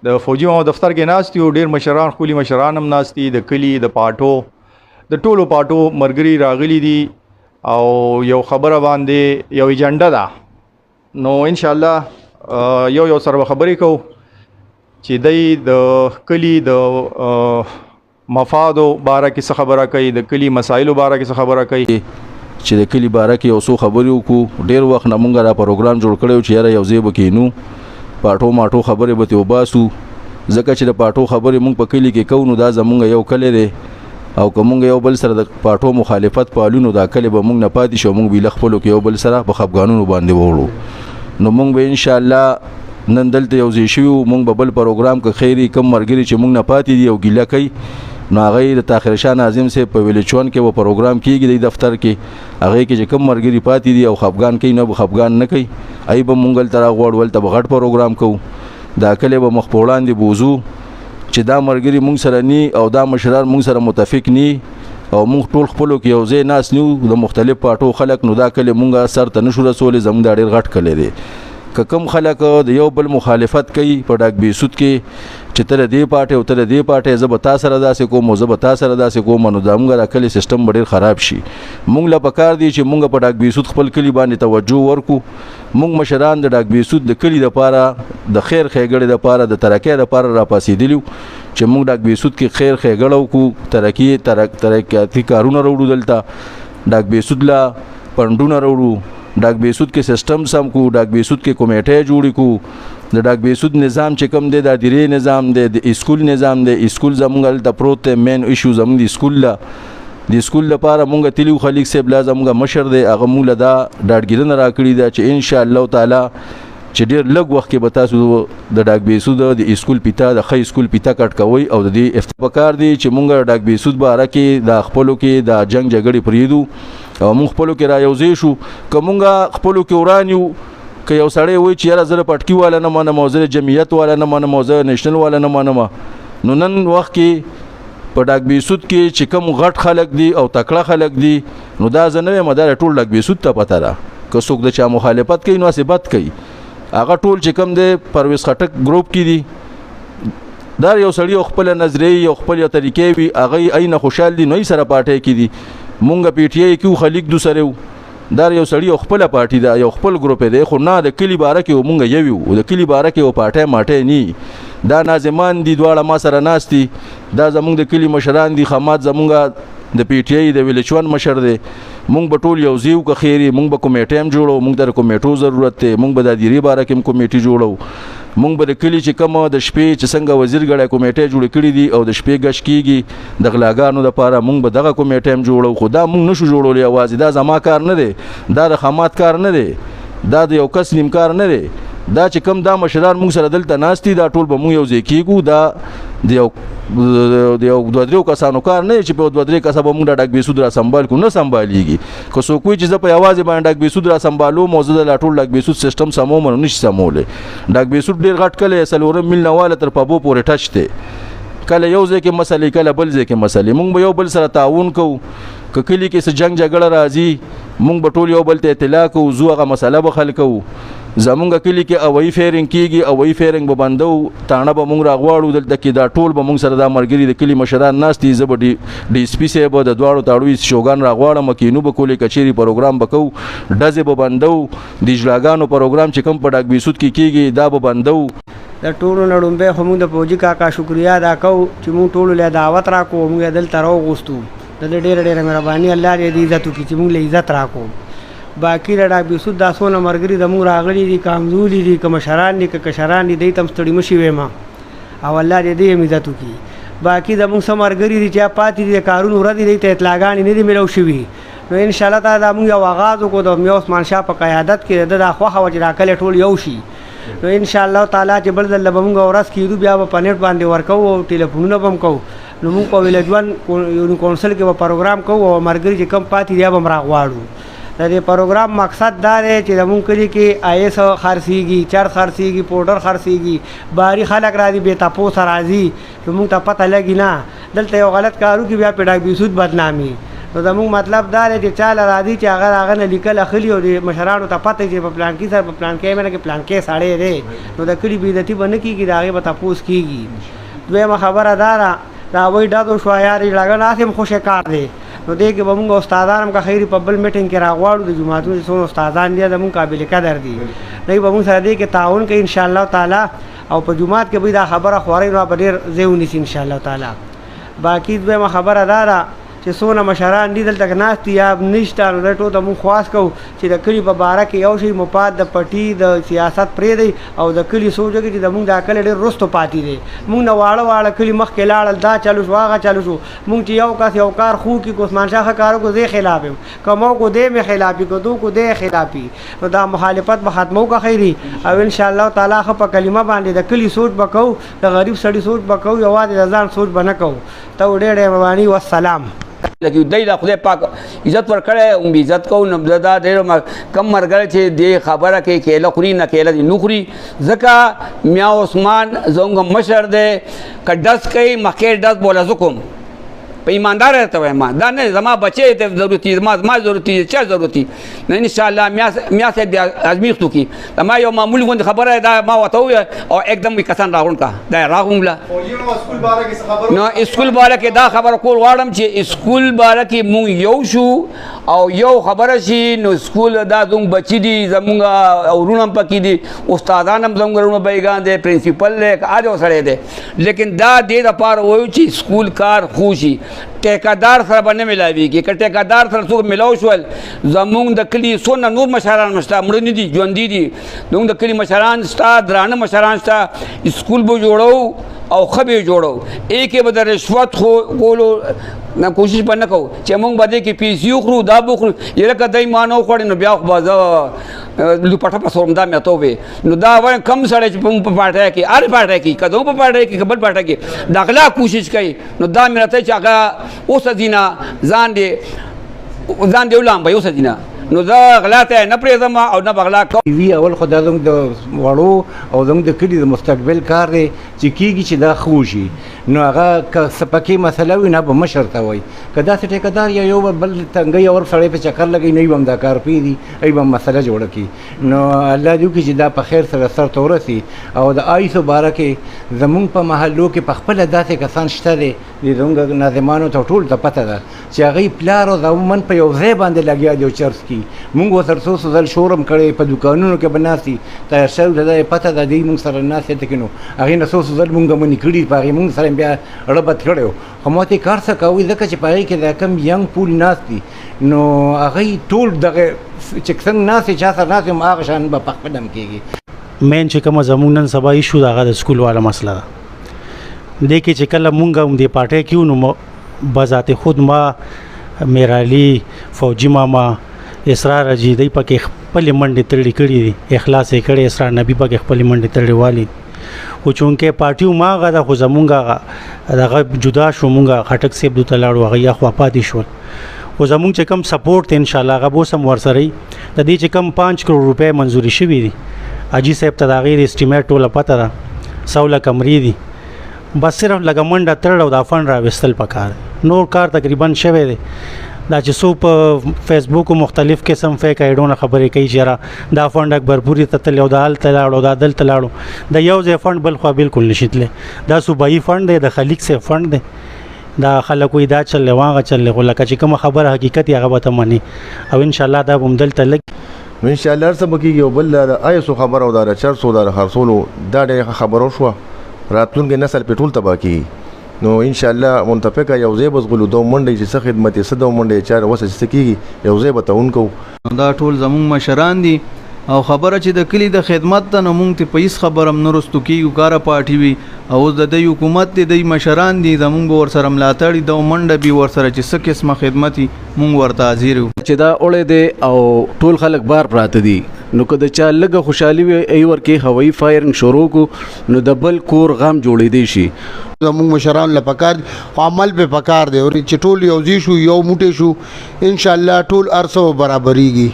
د فوجي مامو دفتر کې ناست یو ډیر مشران خولي مشران هم ناست دي د کلی د پاټو د ټولو پاټو مرګري راغلي دي او یو خبره باندې یو ایجنډا ده نو ان شاء الله یو سره خبرې کوو چې د کلی د مفادو باره کې څه خبره کوي د کلی مسایلو باره کې څه خبره کوي چې د کلی باره کې یو څو خبرې وکړو. ډېر وخت نه مونږ را پروګرام جوړ کړی چې یاره یو ځای به کینو پاټو ماټو خبرې به ترې وباسو ځکه چې د پاټو خبرې مونږ په کلي کې کوو نو دا زمونږ یو کلی دی او که مونږ یو بل سره د پاټو مخالفت پالو نو دا کلی به مونږ نه پاتې شو مونږ به خپلو کې یو بل سره په خفګانونو باندې وړو نو مونږ به انشاءالله نن دلته یو ځای شوي مونږ به بل پروګرام که خیري کم مرګري چې مونږ نه پاتې دي او ګیله کوي نو هغه د طاهر شاه ناظم صاحب په ویلچون کې و پروګرام کیږي د دفتر کې هغه کې چې کم مرګري پاتې دي او خفګان کوي نو خفګان نه کوي ای به مونږ تر غوړ ته غټ پروګرام کوو دا کله به مخ په وړاندې بوزو چې دا مرګري مونږ سره ني او دا مشران مونږ سره متفق ني او مونږ ټول خپلو کې یو ځای ناس نیو د مختلف پاټو خلک نو دا کله مونږه سر ته نشو رسولې زموږ دا ډېر غټ کلی دی که کم خلک د یو بل مخالفت کوي په ډاک بیسود کې چې تر دې پاټه او تر دې پاټه زه به تاسو سره داسې کوم زه به تاسو سره داسې کوم نو دا موږ د کلی سیستم ډېر خراب شي موږ لا پکار دی چې موږ په ډاک بیسود خپل کلی باندې توجه ورکو موږ مشران د ډاک بیسود د کلی لپاره د خیر خېګړې لپاره د ترقۍ لپاره را پاسېدلیو چې موږ ډاک بیسود کې خیر خېګړو کو ترقیاتي کارونه وروړو دلته ډاک بیسود لا پندونه وروړو ډاک بیسود کې سیستم سم کو ډاک بیسود کې کمیټه جوړی کو د ډاک بیسود نظام چې کوم دی د اداري نظام دی د اسکول نظام دی اسکول زمونږ د پروت مین ایشو زمونږ د اسکول لا د اسکول لپاره مونږ تلیو خلیق صاحب لازمږه مشر دی هغه مونږ دا ډاډګیرنه راکړی دا چې ان شاء الله تعالی چې ډیر لږ وخت کې به تاسو د ډاک بیسود د اسکول پیتا د خې اسکول پیتا کټ کوي او د دې افتپکار دی چې مونږ ډاک بیسود باره کې د خپلو کې د جنگ جګړې پریدو او مونږ خپلو کې را یوځای شو که مونږ خپلو کې ورانیو که یو سړی وایي چې یاره زه پټکي والا نه منم او زه جمعیت والا نه منم او زه نیشنل والا نه منم نو نن وخت کې په ډاک بیسود کې چې کوم غټ خلک دي او تکړه خلک دي نو دا زه نه یم دا ټول ډاک بیسود ته پته ده که څوک د چا مخالفت کوي نو اثبات کوي هغه ټول چې کوم دی پرویز خټک ګروپ کې دي دا یو سړی خپل نظریه یو خپل طریقې وي هغه عین خوشحال دي نو یې سره پاټه کې دي مونږ پی ټی آی کیو خلیق دو سره دا یو سړی خپل پارټي دا یو خپل ګروپ دی خو نه د کلی باره کې مونږ یو د کلی باره کې او پاټه ماټه ني دا ناظمان دي دواړه ما سره ناشتي دا زمونږ د کلی مشران دي خامات زمونږ د پی ټی آی د ویلچون مشر دی مونږ به ټول یو ځیو که خیری مونږ به کمیټه هم جوړو مونږ د کمیټو ضرورت دی مونږ به د اداري باره کې کمیټه جوړو مونږ به د کلی چې کوم د شپې چې څنګه وزیر غړی کمیټه جوړ کړی دي او د شپې غش کیږي د غلاګانو لپاره مونږ به دغه کمیټه هم جوړو خو دا مونږ نشو جوړولې اواز دا زما کار نه دی دا د خامات کار نه دی دا د یو کس نیم کار نه دی دا چې کوم دا مشران مونږ سره دلته ناشتي دا ټول به مونږ یو ځای کیږو دا د یو دوه درې کسانو کار نه چې په دوه درې کسه به مونږ ډاک بیسود را سنبال کو نه سنبالېږي که څوک وي چې زه په یوازې باندې ډاک بیسود را سنبالو موزه د ټول ډاک بیسود سیستم سموم نه نشي سمولې ډاک بیسود ډیر غټ کله سلورم مل نواله تر پابو پورې ټچ دی کله یو ځای کې مسلې کله بل ځای کې مسلې مونږ به یو بل سره تعاون کوو که کلی کې څه جنگ جګړه راځي مونږ به ټول یو بل ته اطلاع کوو زو هغه مسله به حل کوو زمونږ کلی کې اوایي فیرنګ کیږي اوایي فیرنګ به بندو تانه به مونږ راغواړو دلته کې دا ټول به مونږ سره دا مرګري د کلی مشران ناست دي زه به ډي اس پي صاحب د دواړو تاړوي شوګان راغواړم کینو به کولې کچېري پروګرام به کوو ډزې به بندو د اجلاګانو پروګرام چې کوم په ډاک بیسود کې کیږي دا به بندو د ټولو نه لومبۍ خو موږ د فوجي کاکا شکریا ادا کوو چې موږ ټولو له دعوت راکړو موږ دلته راوغوستو د ډېره ډېره مهرباني الله دې عزت وکړي چې موږ له عزت راکړو باقي د ډاک بیسود دا څونه مرګري زموږ راغلي دي کمزوري دي که مشران دي که کشران دي دوی ته هم ستړي مه شي وایم او الله دې هم عزت وکړي باقي زموږ څه مرګري دي چې پاتې دي د کارونو ورځې دوی ته اطلاعګانې نه دي میلاو شوي نو انشاءالله تعالی موږ یو آغاز وکړو د میا عثمان شاه په قیادت کې د دا خوښه وه چې دا کلی ټول یو شي نو انشاءالله تعالی چې بل ځل به موږ ورځ کېدو بیا به په نیټ باندې ورکوو او ټلیفونونه به هم کوو نو موږ په ویلیج ون کونسل کې به پروګرام کوو او مرګري چې کم پاتې دي به هم راغواړو د دې پروګرام مقصد دا دی چې زمونږ کلي کې آیس خرڅېږي چرس خرڅېږي پوډر خرڅېږي باري خلک راځي بې تپوسه راځي نو موږ ته پته لګي نه دلته یو غلط کار وکړي بیا په ډاک بیسود بدنامي نو زمونږ مطلب دا دی چې چاله راځي چې هغه نه لیکل اخلي او د مشرانو ته پته چې په پلان کې سره په پلان کې کې پلان کې ساړی دی نو د کلي بې عزتي به نه کېږي د هغې به تپوس کېږي. دویمه خبره دا ده دا وایي ډزو شوه یار لږه ناسې هم خوشې کار دی نو دې کې به مونږ استادان هم که خیري په بل میټینګ کې راغواړو د جوماتونو چې څومره استادان دي زمونږ قابل قدر دي دوی به مونږ سره دې کې تعاون کوي انشاءالله تعالی او په جومات کې به دا خبره خوارۍ نو به ډېر ځای ونیسي انشاءالله تعالی. باقي دویمه خبره دا ده چې څونه مشران دي دلته ناست دي یا نشته نو دی ټول ته مونږ خواست کوو چې د کلي په باره کې یو شی مفاد د پټي د سیاست پرېږدئ او د کلي سوچ وکړي چې زمونږ دا کلی ډېر وروستو پاتې دی. مونږ نه واړه واړه کلي مخکې لاړل دا چلو شو هغه چلو شو مونږ چې یو کس یو کار خو کړي که عثمان شاه ښه کار وکړو زه خلاف یم که ما کو دی مې خلافي که دو کو دی خلافي نو دا مخالفت به ختمو که خیري او انشاءالله تعالی ښه په کلمه باندې د کلي سوچ به کوو د غریب سړي سوچ به کوو یوازې د ځان سوچ به نه کوو. ته ډېر مهرباني والسلام. لکه دی له خدای پاک عزت ورکړی هم عزت کوو نو دا ډېر کم ملګری چې دې خبره کوي کیله خوري نه کیله دې نه خوري ځکه میا عثمان زموږ مشر دی که ډز کوي مخکې ډز بوله زه کوم په ایماندار ته وایم دا نه زما بچی ته ضرورت دي زما ضرورت دي چا ضرورت دي نه انشاءالله میا صاحب بیا ازمیښت وکړي دا ما یو معمولي غوندې خبره دا ما ورته وویل او एकदम وي کسان راغونډ کا دا راغونډله نو اسکول باره کې دا خبره کول غواړم چې اسکول باره کې مونږ یو شو او یو خبره شي نو اسکول دا زموږ بچي دي زموږ ورونه هم پکې دي استادان هم زموږ ورونه بیګان دي پرنسپل دی که هر یو سړی دی لیکن دا دې دپاره وایو چې اسکول کار خو شي ټیکهدار سره به نه میلاویږي که ټیکهدار سره څوک میلاو شول زموږ د کلي څونه نور مشران شته مړه نه دي ژوندي دي زموږ د کلي مشران شته درانه مشران شته اسکول به جوړو او ښه به یې جوړو ایکې به د رشوت کولو نه کوشش به نه کوو چې موږ به دې کې پیسې وخورو دا به وخورو یره که دی ما نه وخوړې نو بیا خو به زه لوپټه پسوم دا مې ته ووې نو دا وایم کم سړی چې موږ په پارټۍ کې هر پارټۍ کې که زموږ په پارټۍ کې که بل پارټۍ کې د غلا کوشش کوي نو دا مې راته چې هغه وسځي نه ځان دې ولامبئ وسځي نه نو زه غلا ته نه پرېږدم او نه به غلا کوم. وی اول خو دا زموږ د وړو او زموږ د کلي د مستقبل کار دی چې کېږي چې دا ښه وشي نو هغه که څه پکې مسله وي نه به مشر ته وایي که داسې ټیکهدار یا یو بل تنګی اور سړی په چکر لګوي نه هم دا کار پرېږدي ای به مسله جوړه کړي نو الله دې وکړي چې دا په خیر سره سر ته ورسي او د آیسو باره کې زموږ په محلو کې په خپله داسې کسان شته دی زموږ ناظمانو ته ټول ته پته ده چې هغوی پلار او زامن په یو ځای باندې لګیا دي او چرس کي مونږ ورسره څو څو ځل شورم کړی په دوکانونو کې به ناست دي تیار شوي ده دا یې پته ده دوی مونږ سره ناست دی که نو هغې نه څو څو ځل مونږ منې کړي په هغې مونږ سره بیا ربط کړی و خو ما ته یې کار څه کوئ ځکه چې په هغې کې دا کم ینګ پول ناست دي نو هغوی ټول دغه چې څنګه ناست دي چا سره ناست وي هغه شان به په خپله هم کېږي. مین چې کومه زموږ نن سبا ایشو د هغه د سکول والا مسله ده دې کې چې کله مونږ هم دې پارټۍ کې وو نو بذات خود ما میرعلي فوجي ماما اسرار اجي دی پکې خپلې منډې تړلې کړي دي اخلاص یې کړی اسرار نبي پکې خپلې منډې تړلې والي خو چونکې پارټي هماغه ده خو زمونږ دغه جدا شو مونږ خټک صاحب دلته لاړو هغه یا خوا پاتې شول خو زمونږ چې کوم سپورټ دی انشاءالله هغه به اوس هم ورسره وي د دې چې کوم 5 کروڑ روپۍ منظوري شوي دي حاجي صاحب ته د هغې د اسټیمیټ ټوله پته ده 100 لکه کمرې دي بس صرف لږه منډه تړل او دا فنډ راویستل پکار نور کار تقریبا شوی دی دا چې څوک په فیسبوک او مختلف قسم فیک آیډونه خبرې کوي چې یاره دا فنډ اکبرپوري ته تللی او دا هلته لاړو دا دلته لاړو د یو ځای فنډ بل خوا بالکل نشي تللی دا صوبایي فنډ دی د خلیق صاحب فنډ دی دا خلک وایي دا چللی واغه چللی خو لکه چې کومه خبره حقیقت یې هغه به ته مني او انشاءالله دا به هم دلته لګي انشاءالله هر څه به کېږي او بل د آیسو خبره او د چرسو د خرڅولو دا ډېره خبره شوه راتلونکی نسل پې ټول تباه کېږي نو انشاءالله منتفقه یو ځای به زغلو دو منډې چې څه خدمت یې څه دو منډې چاره وسه چې څه کېږي یو ځای به تعاون کوو. دا ټول زموږ مشران دي او خبره چې د کلي د خدمت ته نو مونږ ته په هېڅ خبره هم نه رستو کېږو کاره پارټي وي او اوس د دوی حکومت دی دوی مشران دي زمونږ به ورسره ملاتړ دي او منډه بي ورسره چې څه قسمه خدمت وي مونږ ورته حاضر یو چې دا اوړی دی او ټول خلک بار پراته دي نو که د چا لږه خوشحالي وي ای ورکې هوایي فایرنګ شروع کو نو د بل کور غم جوړېدی شي زموږ مشران له پکار دي خو عمل په پکار دی او چې ټول یوځي شو یو موټی شو ان شاء الله ټول ارسو برابرېږي.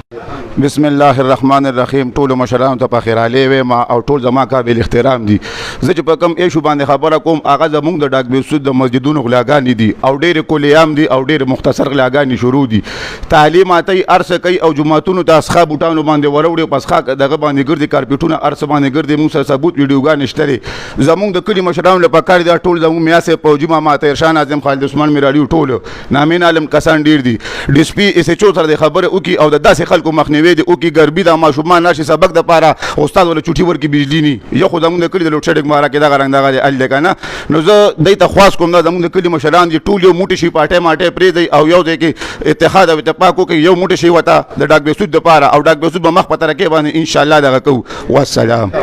بسم الله الرحمن الرحیم. ټول مشرانو ته په خیراله وې ما او ټول زما قابل احترام دي. زه چې په کوم ایشو باندې خبره کوم هغه زموږ د ډاک بیسود د مسجدونو غلاګانې دي او ډېرې کلیام دي او ډېرې مختصر غلاګانې شروع دي. تعلیمات یې ارسه کوي او جماعتونو ته اسخا بوټانو باندې وروړي پسخا دغه باندې ګرځي کارپیټونه ارسه باندې ګرځي موږ سره ثبوت ویډیوګانې شته. زموږ د کلي مشرانو له پکار دي ټول زموږ میاسه فوجي ماما تیرشان اعظم خالد عثمان میراډیو ټول نامین عالم کسان ډېر دي. ډي سي پي اس ایچ او سره د خبره وکي او د داسې خلکو مخنیوي دي وکي ګربي دا ماشومان نشي سبق د پاره استاد ولا چوټي ورکی بجلی ني یو خو زموږ د کلي د لوډ شیډینګ مارا کې دا غرنګ دا ال ده کنه نو زه دای ته خواص کوم دا زموږ د کلي مشران دي ټول یو موټي شي پاټه ماټه پرې دی او یو دی کې اتحاد او اتفاق کوي یو موټي شي وته د ډاک بیسود د پاره او ډاک بیسود به مخ پته راکې باندې ان شاء الله دغه کو والسلام.